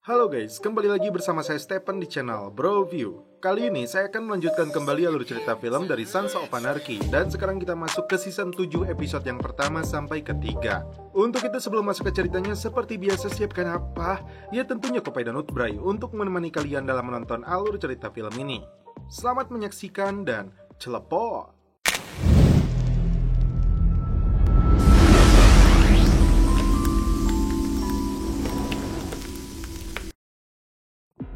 Halo guys, kembali lagi bersama saya Stephen di channel Bro View. Kali ini saya akan melanjutkan kembali alur cerita film dari Sons of Anarchy. Dan sekarang kita masuk ke season 7 episode yang pertama sampai ketiga. Untuk itu sebelum masuk ke ceritanya, seperti biasa siapkan apa? Ya tentunya kopi dan utbray untuk menemani kalian dalam menonton alur cerita film ini. Selamat menyaksikan dan celepot!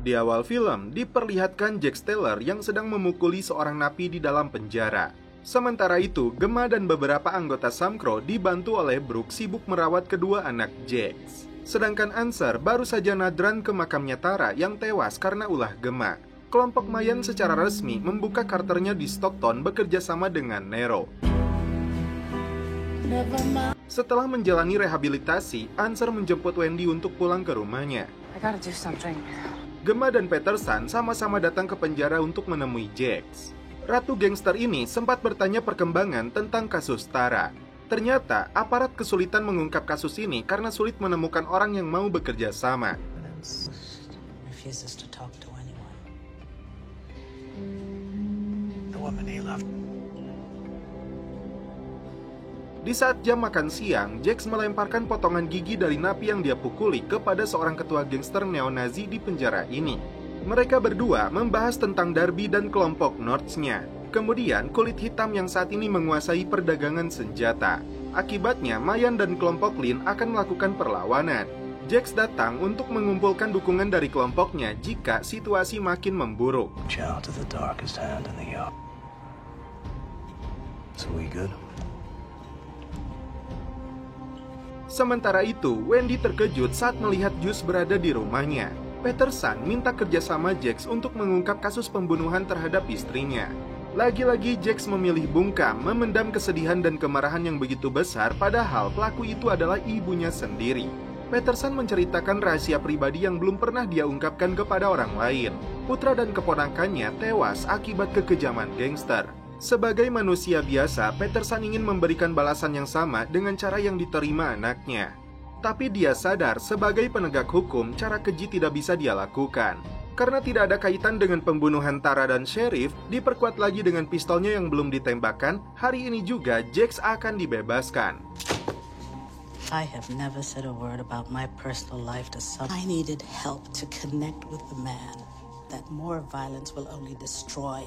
Di awal film, diperlihatkan Jax Taylor yang sedang memukuli seorang napi di dalam penjara. Sementara itu, Gemma dan beberapa anggota Sam Crow dibantu oleh Brooke sibuk merawat kedua anak Jax. Sedangkan Answer baru saja nadran ke makamnya Tara yang tewas karena ulah Gemma. Kelompok Mayan secara resmi membuka karternya di Stockton bekerja sama dengan Nero. Setelah menjalani rehabilitasi, Answer menjemput Wendy untuk pulang ke rumahnya. Gemma dan Peterson sama-sama datang ke penjara untuk menemui Jax. Ratu gangster ini sempat bertanya perkembangan tentang kasus Tara. Ternyata, aparat kesulitan mengungkap kasus ini karena sulit menemukan orang yang mau bekerja sama. Di saat jam makan siang, Jax melemparkan potongan gigi dari napi yang dia pukuli kepada seorang ketua gangster neo-Nazi di penjara ini. Mereka berdua membahas tentang Darby dan kelompok Nords-nya. Kemudian, kulit hitam yang saat ini menguasai perdagangan senjata. Akibatnya, Mayan dan kelompok Lin akan melakukan perlawanan. Jax datang untuk mengumpulkan dukungan dari kelompoknya jika situasi makin memburuk. Sementara itu, Wendy terkejut saat melihat Juice berada di rumahnya. Peterson minta kerjasama Jax untuk mengungkap kasus pembunuhan terhadap istrinya. Lagi-lagi Jax memilih bungkam, memendam kesedihan dan kemarahan yang begitu besar, padahal pelaku itu adalah ibunya sendiri. Peterson menceritakan rahasia pribadi yang belum pernah dia ungkapkan kepada orang lain. Putra dan keponakannya tewas akibat kekejaman gangster. Sebagai manusia biasa, Peterson ingin memberikan balasan yang sama dengan cara yang diterima anaknya. Tapi dia sadar sebagai penegak hukum, cara keji tidak bisa dia lakukan. Karena tidak ada kaitan dengan pembunuhan Tara dan Sheriff, diperkuat lagi dengan pistolnya yang belum ditembakkan, hari ini juga Jax akan dibebaskan. I have never said a word about my personal life to someone. I needed help to connect with the man. That more violence will only destroy.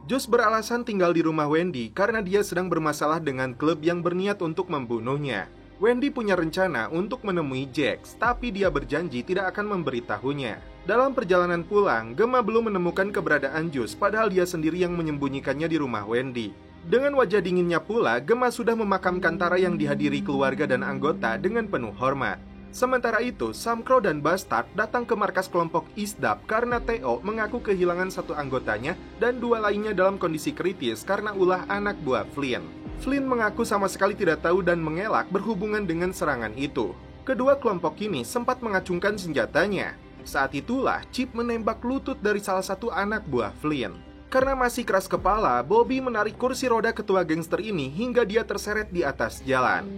Juice beralasan tinggal di rumah Wendy karena dia sedang bermasalah dengan klub yang berniat untuk membunuhnya. Wendy punya rencana untuk menemui Jax, tapi dia berjanji tidak akan memberitahunya. Dalam perjalanan pulang, Gemma belum menemukan keberadaan Juice, padahal dia sendiri yang menyembunyikannya di rumah Wendy. Dengan wajah dinginnya pula, Gemma sudah memakamkan Tara yang dihadiri keluarga dan anggota dengan penuh hormat. Sementara itu, Sam Crow dan Bastard datang ke markas kelompok Isdap karena Theo mengaku kehilangan satu anggotanya dan dua lainnya dalam kondisi kritis karena ulah anak buah Flynn. Flynn mengaku sama sekali tidak tahu dan mengelak berhubungan dengan serangan itu. Kedua kelompok ini sempat mengacungkan senjatanya. Saat itulah Chip menembak lutut dari salah satu anak buah Flynn. Karena masih keras kepala, Bobby menarik kursi roda ketua gangster ini hingga dia terseret di atas jalan.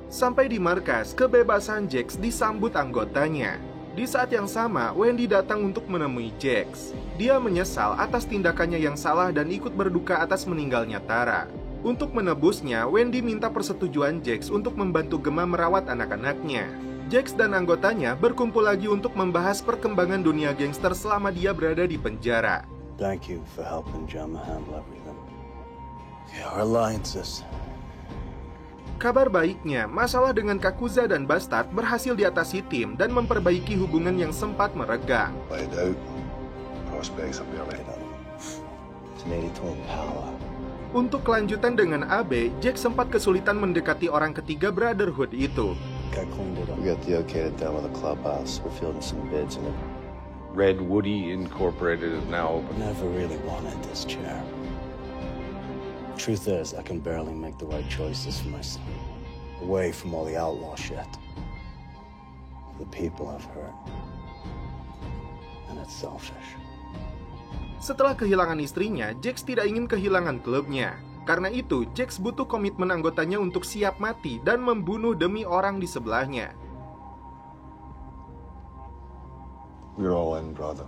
Sampai di markas, kebebasan Jax disambut anggotanya. Di saat yang sama, Wendy datang untuk menemui Jax. Dia menyesal atas tindakannya yang salah dan ikut berduka atas meninggalnya Tara. Untuk menebusnya, Wendy minta persetujuan Jax untuk membantu Gemma merawat anak-anaknya. Jax dan anggotanya berkumpul lagi untuk membahas perkembangan dunia gangster selama dia berada di penjara. Thank you for helping Gemma handle everything. Our alliances. Kabar baiknya, masalah dengan Kakuza dan Bastard berhasil diatasi tim dan memperbaiki hubungan yang sempat meregang. Untuk kelanjutan dengan Abe, Jack sempat kesulitan mendekati orang ketiga Brotherhood itu. Red Woody Incorporated is now open. Never really wanted this chair. Truth is, I can barely make the right choices for myself. Away from all the outlaw shit. The people I've hurt. And it's selfish. Setelah kehilangan istrinya, Jax tidak ingin kehilangan klubnya. Karena itu, Jax butuh komitmen anggotanya untuk siap mati dan membunuh demi orang di sebelahnya. We're all in, brother.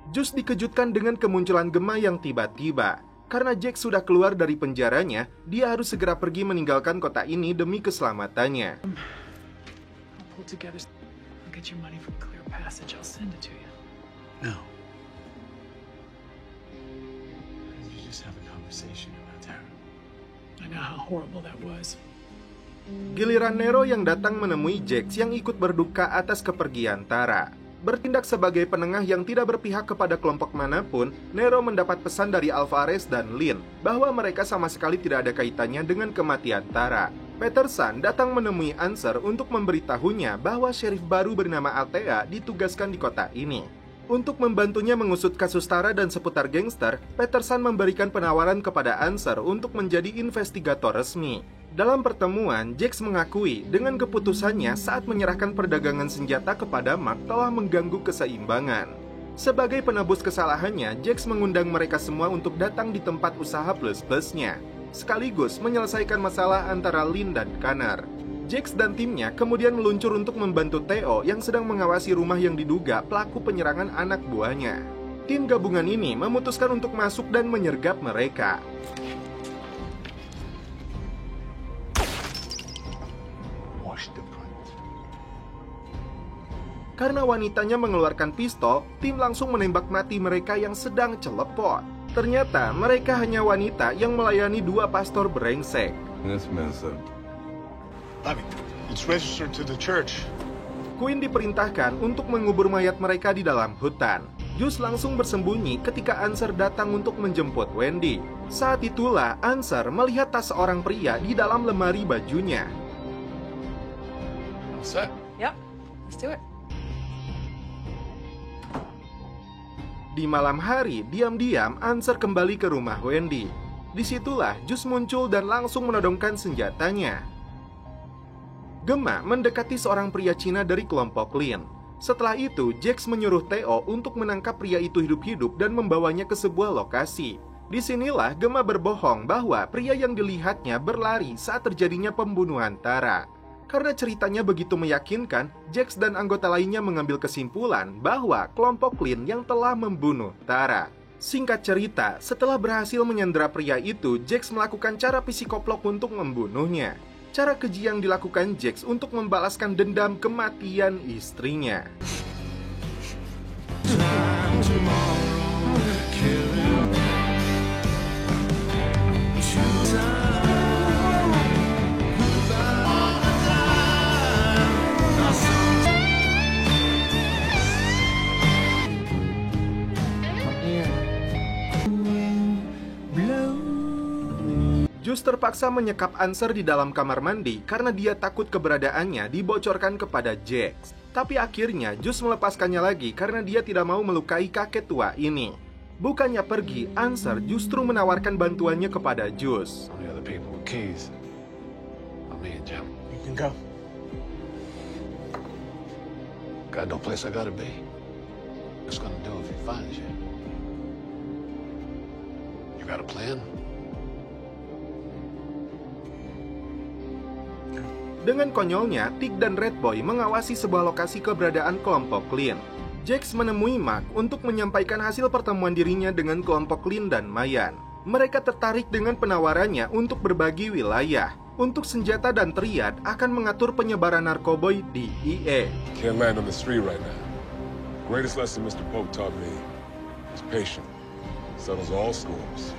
Juice dikejutkan dengan kemunculan Gemma yang tiba-tiba. Karena Jax sudah keluar dari penjaranya, dia harus segera pergi meninggalkan kota ini demi keselamatannya. I'll pull together. I'll get your money from Clear Passage. I'll send it to you. No. You just have a conversation about her. I know how horrible that was. Giliran Nero yang datang menemui Jax yang ikut berduka atas kepergian Tara. Bertindak sebagai penengah yang tidak berpihak kepada kelompok manapun, Nero mendapat pesan dari Alvarez dan Lynn bahwa mereka sama sekali tidak ada kaitannya dengan kematian Tara. Peterson datang menemui Answer untuk memberitahunya bahwa sheriff baru bernama Althea ditugaskan di kota ini. Untuk membantunya mengusut kasus Tara dan seputar gangster, Peterson memberikan penawaran kepada Answer untuk menjadi investigator resmi. Dalam pertemuan, Jax mengakui dengan keputusannya saat menyerahkan perdagangan senjata kepada Mark telah mengganggu keseimbangan. Sebagai penebus kesalahannya, Jax mengundang mereka semua untuk datang di tempat usaha plus-plusnya, sekaligus menyelesaikan masalah antara Lynn dan Connor. Jax dan timnya kemudian meluncur untuk membantu Theo yang sedang mengawasi rumah yang diduga pelaku penyerangan anak buahnya. Tim gabungan ini memutuskan untuk masuk dan menyergap mereka. Karena wanitanya mengeluarkan pistol, tim langsung menembak mati mereka yang sedang celepot. Ternyata mereka hanya wanita yang melayani dua pastor brengsek. This mess up. I mean, it's registered to the church. Queen diperintahkan untuk mengubur mayat mereka di dalam hutan. Juice langsung bersembunyi ketika Answer datang untuk menjemput Wendy. Saat itulah Answer melihat tas seorang pria di dalam lemari bajunya. What's that? Yep, let's do it. Di malam hari, diam-diam Answer kembali ke rumah Wendy. Disitulah Juice muncul dan langsung menodongkan senjatanya. Gemma mendekati seorang pria Cina dari kelompok Lin. Setelah itu, Jax menyuruh Theo untuk menangkap pria itu hidup-hidup dan membawanya ke sebuah lokasi. Disinilah Gemma berbohong bahwa pria yang dilihatnya berlari saat terjadinya pembunuhan Tara. Karena ceritanya begitu meyakinkan, Jax dan anggota lainnya mengambil kesimpulan bahwa kelompok Lin yang telah membunuh Tara. Singkat cerita, setelah berhasil menyandera pria itu, Jax melakukan cara psikoplok untuk membunuhnya. Cara keji yang dilakukan Jax untuk membalaskan dendam kematian istrinya. Juice terpaksa menyekap Answer di dalam kamar mandi karena dia takut keberadaannya dibocorkan kepada Jax. Tapi akhirnya Juice melepaskannya lagi karena dia tidak mau melukai kakek tua ini. Bukannya pergi, Answer justru menawarkan bantuannya kepada Juice. The other people with keys. Me and Jim. You can go. Got no place I gotta be. What's gonna do if he finds you? You got a plan? Dengan konyolnya, Tig dan Red Boy mengawasi sebuah lokasi keberadaan kelompok Lin. Jax menemui Mark untuk menyampaikan hasil pertemuan dirinya dengan kelompok Lin dan Mayan. Mereka tertarik dengan penawarannya untuk berbagi wilayah. Untuk senjata dan triad akan mengatur penyebaran narkoboy di IE. Can't land on the street right now. Greatest lesson Mr. Pope taught me is patient. Settles all scores.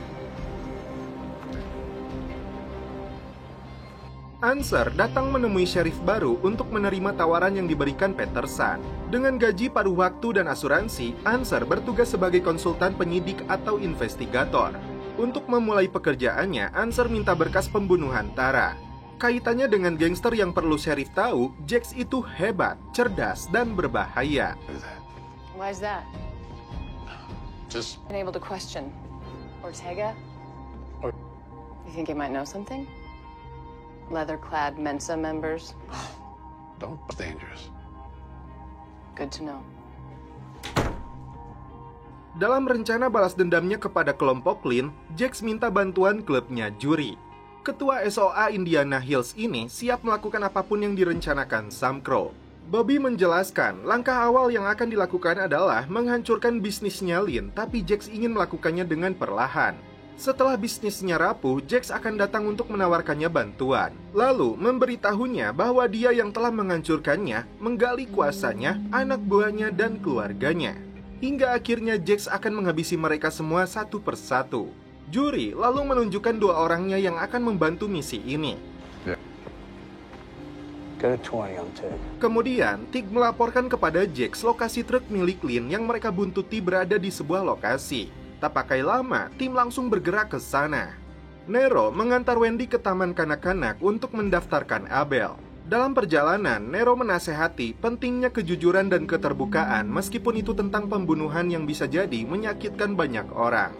Answer datang menemui sheriff baru untuk menerima tawaran yang diberikan Peterson. Dengan gaji paruh waktu dan asuransi, Answer bertugas sebagai konsultan penyidik atau investigator. Untuk memulai pekerjaannya, Answer minta berkas pembunuhan Tara. Kaitannya dengan gangster yang perlu sheriff tahu, Jax itu hebat, cerdas, dan berbahaya. Why is that? Just Been able to question Ortega? Or- You think he might know something? Leather-clad Mensa members? don't be dangerous. Good to know. Dalam rencana balas dendamnya kepada kelompok Lin, Jax minta bantuan klubnya Juri. Ketua SOA Indiana Hills ini siap melakukan apapun yang direncanakan Sam Crow. Bobby menjelaskan, langkah awal yang akan dilakukan adalah menghancurkan bisnisnya Lin, tapi Jax ingin melakukannya dengan perlahan. Setelah bisnisnya rapuh, Jax akan datang untuk menawarkannya bantuan. Lalu, memberitahunya bahwa dia yang telah menghancurkannya, menggali kuasanya, anak buahnya, dan keluarganya. Hingga akhirnya Jax akan menghabisi mereka semua satu persatu. Juri lalu menunjukkan 2 orangnya yang akan membantu misi ini. Kemudian, Tig melaporkan kepada Jax lokasi truk milik Lin yang mereka buntuti berada di sebuah lokasi. Tak pakai lama, tim langsung bergerak ke sana. Nero mengantar Wendy ke taman kanak-kanak untuk mendaftarkan Abel. Dalam perjalanan, Nero menasehati pentingnya kejujuran dan keterbukaan meskipun itu tentang pembunuhan yang bisa jadi menyakitkan banyak orang.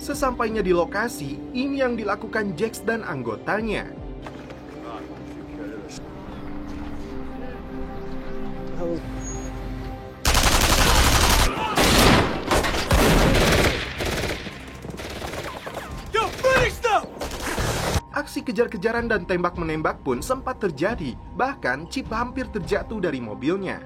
Sesampainya di lokasi, ini yang dilakukan Jax dan anggotanya. Aksi kejar-kejaran dan tembak-menembak pun sempat terjadi. Bahkan Chip hampir terjatuh dari mobilnya.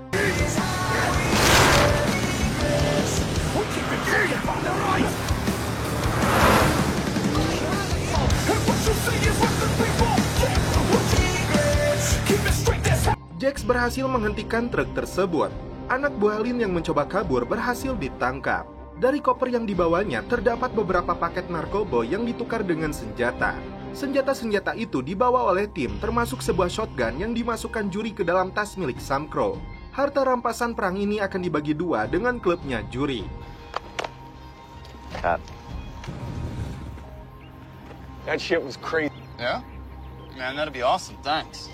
Jax berhasil menghentikan truk tersebut. Anak buah Lin yang mencoba kabur berhasil ditangkap. Dari koper yang dibawanya terdapat beberapa paket narkoba yang ditukar dengan senjata. Senjata-senjata itu dibawa oleh tim, termasuk sebuah shotgun yang dimasukkan Juri ke dalam tas milik Sam Crow. Harta rampasan perang ini akan dibagi 2 dengan klubnya Juri. That shit was crazy. Yeah? Man, that'd be awesome, thanks.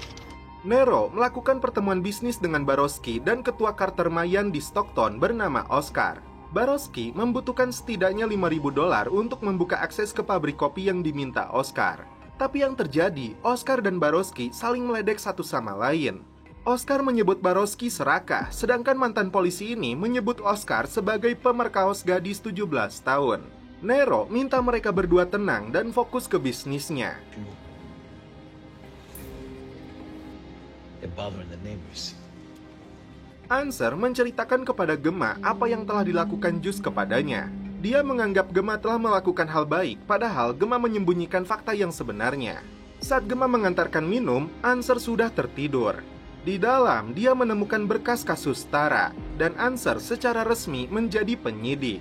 Nero melakukan pertemuan bisnis dengan Barowski dan ketua Carter Mayan di Stockton bernama Oscar. Barowski membutuhkan setidaknya $5.000 untuk membuka akses ke pabrik kopi yang diminta Oscar. Tapi yang terjadi, Oscar dan Barowski saling meledek satu sama lain. Oscar menyebut Barowski serakah, sedangkan mantan polisi ini menyebut Oscar sebagai pemerkaos gadis 17 tahun. Nero minta mereka berdua tenang dan fokus ke bisnisnya. Answer menceritakan kepada Gemma apa yang telah dilakukan Jus kepadanya. Dia menganggap Gemma telah melakukan hal baik, padahal Gemma menyembunyikan fakta yang sebenarnya. Saat Gemma mengantarkan minum, Answer sudah tertidur. Di dalam, dia menemukan berkas kasus Tara, dan Answer secara resmi menjadi penyidik.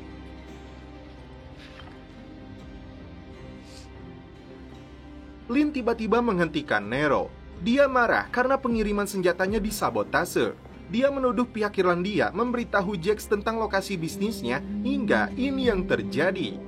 Lin tiba-tiba menghentikan Nero. Dia marah karena pengiriman senjatanya disabotase. Dia menuduh pihak Irlandia memberitahu Jax tentang lokasi bisnisnya hingga ini yang terjadi.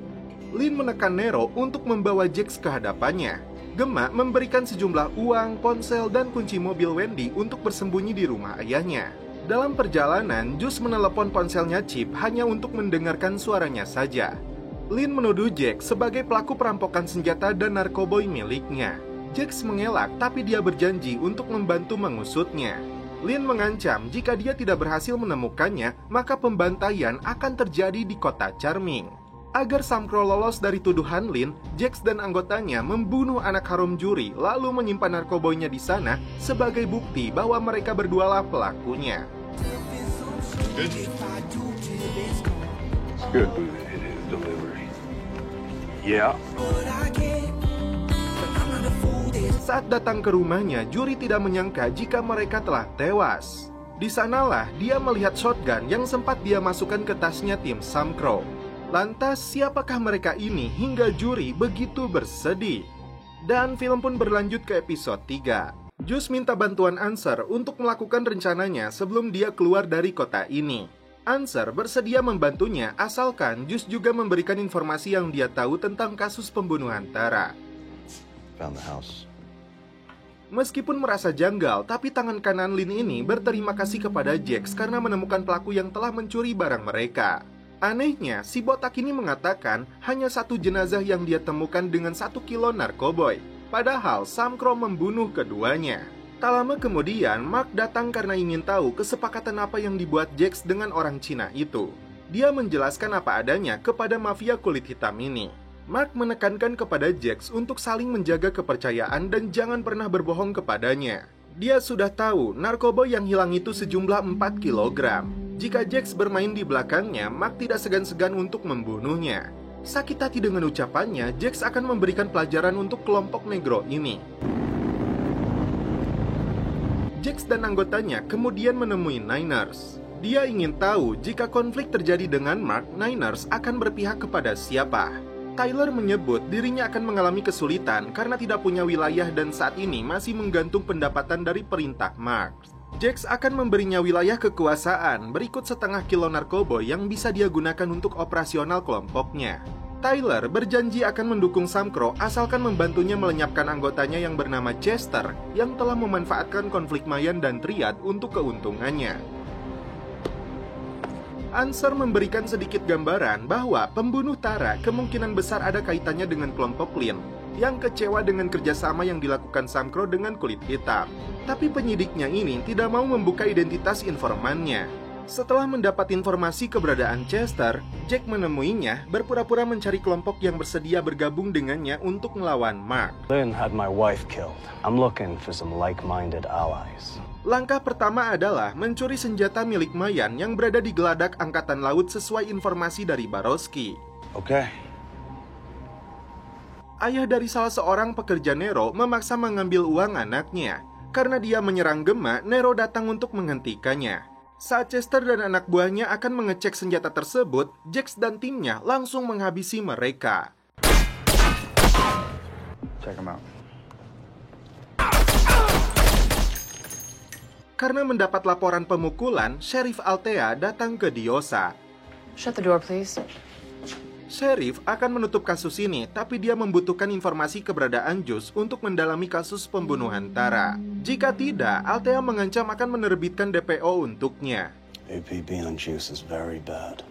Lin menekan Nero untuk membawa Jax ke hadapannya. Gemma memberikan sejumlah uang, ponsel, dan kunci mobil Wendy untuk bersembunyi di rumah ayahnya. Dalam perjalanan, Jus menelepon ponselnya Chip hanya untuk mendengarkan suaranya saja. Lin menuduh Jax sebagai pelaku perampokan senjata dan narkoboy miliknya. Jax mengelak, tapi dia berjanji untuk membantu mengusutnya. Lin mengancam jika dia tidak berhasil menemukannya, maka pembantaian akan terjadi di kota Charming. Agar Sam Crow lolos dari tuduhan Lin, Jax dan anggotanya membunuh anak harum Juri, lalu menyimpan narkoboynya di sana sebagai bukti bahwa mereka berdualah pelakunya. Good delivery. Yeah. Saat datang ke rumahnya, Juri tidak menyangka jika mereka telah tewas. Di sanalah dia melihat shotgun yang sempat dia masukkan ke tasnya tim Sam Crow. Lantas, siapakah mereka ini hingga Juri begitu bersedih? Dan film pun berlanjut ke episode 3. Jus minta bantuan Answer untuk melakukan rencananya sebelum dia keluar dari kota ini. Answer bersedia membantunya asalkan Jus juga memberikan informasi yang dia tahu tentang kasus pembunuhan Tara. Found the house. Meskipun merasa janggal, tapi tangan kanan Lin ini berterima kasih kepada Jax karena menemukan pelaku yang telah mencuri barang mereka. Anehnya, si botak ini mengatakan hanya 1 jenazah yang dia temukan dengan 1 kilo narkoboy. Padahal Sam Crow membunuh keduanya. Tak lama kemudian, Mark datang karena ingin tahu kesepakatan apa yang dibuat Jax dengan orang Cina itu. Dia menjelaskan apa adanya kepada mafia kulit hitam ini. Mark menekankan kepada Jax untuk saling menjaga kepercayaan dan jangan pernah berbohong kepadanya. Dia sudah tahu narkoba yang hilang itu sejumlah 4 kg. Jika Jax bermain di belakangnya, Mark tidak segan-segan untuk membunuhnya. Sakit hati dengan ucapannya, Jax akan memberikan pelajaran untuk kelompok negro ini. Jax dan anggotanya kemudian menemui Niners. Dia ingin tahu jika konflik terjadi dengan Mark, Niners akan berpihak kepada siapa. Tyler menyebut dirinya akan mengalami kesulitan karena tidak punya wilayah dan saat ini masih menggantung pendapatan dari perintah Mark. Jax akan memberinya wilayah kekuasaan berikut 0,5 kilo narkoba yang bisa dia gunakan untuk operasional kelompoknya. Tyler berjanji akan mendukung Sam Crow asalkan membantunya melenyapkan anggotanya yang bernama Chester yang telah memanfaatkan konflik Mayan dan Triad untuk keuntungannya. Answer memberikan sedikit gambaran bahwa pembunuh Tara kemungkinan besar ada kaitannya dengan kelompok Lin yang kecewa dengan kerjasama yang dilakukan Sam Crow dengan kulit hitam. Tapi penyidiknya ini tidak mau membuka identitas informannya. Setelah mendapat informasi keberadaan Chester, Jack menemuinya berpura-pura mencari kelompok yang bersedia bergabung dengannya untuk melawan Mark. Lynn had my wife killed. I'm looking for some like-minded allies. Langkah pertama adalah mencuri senjata milik Mayan yang berada di geladak angkatan laut sesuai informasi dari Barowski. Oke. Ayah dari salah seorang pekerja Nero memaksa mengambil uang anaknya. Karena dia menyerang Gemma, Nero datang untuk menghentikannya. Saat Chester dan anak buahnya akan mengecek senjata tersebut, Jax dan timnya langsung menghabisi mereka. Check him out. Karena mendapat laporan pemukulan, Sheriff Altea datang ke Diosa. Shut the door, please. Sheriff akan menutup kasus ini, tapi dia membutuhkan informasi keberadaan Juice untuk mendalami kasus pembunuhan Tara. Jika tidak, Altea mengancam akan menerbitkan DPO untuknya. APB on Juice is very bad.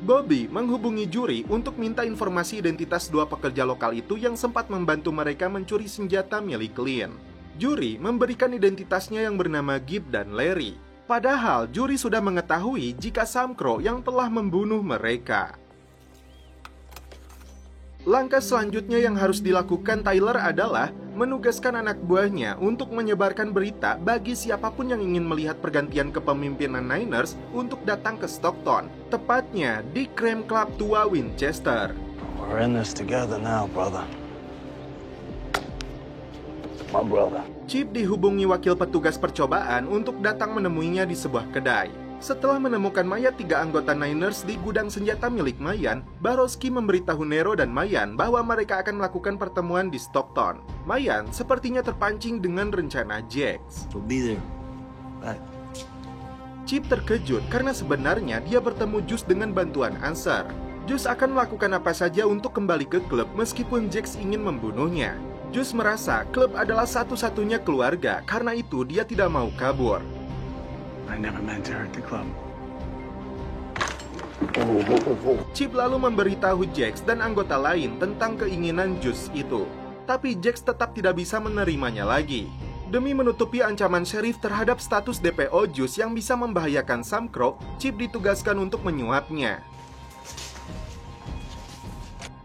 Bobby menghubungi juri untuk minta informasi identitas dua pekerja lokal itu yang sempat membantu mereka mencuri senjata milik Lynn. Juri memberikan identitasnya yang bernama Gibb dan Larry. Padahal juri sudah mengetahui jika Sam Crow yang telah membunuh mereka. Langkah selanjutnya yang harus dilakukan Tyler adalah menugaskan anak buahnya untuk menyebarkan berita bagi siapapun yang ingin melihat pergantian kepemimpinan Niners untuk datang ke Stockton, tepatnya di Crime Club tua Winchester. We're in this together now, brother. My brother. Chip dihubungi wakil petugas percobaan untuk datang menemuinya di sebuah kedai. Setelah menemukan mayat 3 anggota Niners di gudang senjata milik Mayan, Barowski memberitahu Nero dan Mayan bahwa mereka akan melakukan pertemuan di Stockton. Mayan sepertinya terpancing dengan rencana Jax. We'll be there. Bye. Chip terkejut karena sebenarnya dia bertemu Juice dengan bantuan Answer. Juice akan melakukan apa saja untuk kembali ke klub meskipun Jax ingin membunuhnya. Juice merasa klub adalah satu-satunya keluarga, karena itu dia tidak mau kabur. I never meant to hurt the club. Chip lalu memberitahu Jax dan anggota lain tentang keinginan Juice itu. Tapi Jax tetap tidak bisa menerimanya lagi. Demi menutupi ancaman Sheriff terhadap status DPO Juice yang bisa membahayakan Sam Crow, Chip ditugaskan untuk menyuapnya.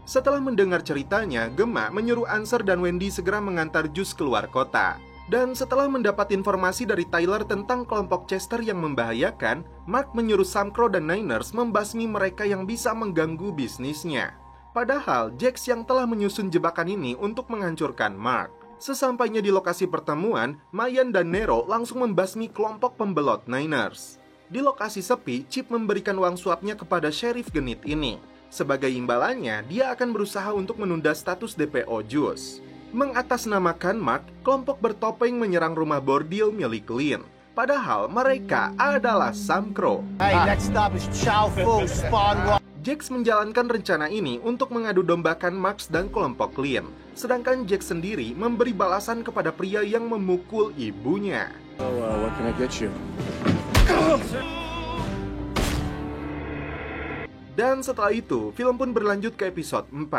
Setelah mendengar ceritanya, Gemma menyuruh Answer dan Wendy segera mengantar Juice keluar kota. Dan setelah mendapat informasi dari Tyler tentang kelompok Chester yang membahayakan, Mark menyuruh Sam Crow dan Niners membasmi mereka yang bisa mengganggu bisnisnya. Padahal Jax yang telah menyusun jebakan ini untuk menghancurkan Mark. Sesampainya di lokasi pertemuan, Mayan dan Nero langsung membasmi kelompok pembelot Niners. Di lokasi sepi, Chip memberikan uang suapnya kepada Sheriff genit ini. Sebagai imbalannya, dia akan berusaha untuk menunda status DPO Juice. Mengatasnamakan Mark, kelompok bertopeng menyerang rumah bordil milik Lynn. Padahal mereka adalah Sam Crow. Hey, next stop is Chow Fu, Spawn. Jax menjalankan rencana ini untuk mengadu dombakan Marks dan kelompok Lynn. Sedangkan Jax sendiri memberi balasan kepada pria yang memukul ibunya. What can I get you? Dan setelah itu, film pun berlanjut ke episode 4.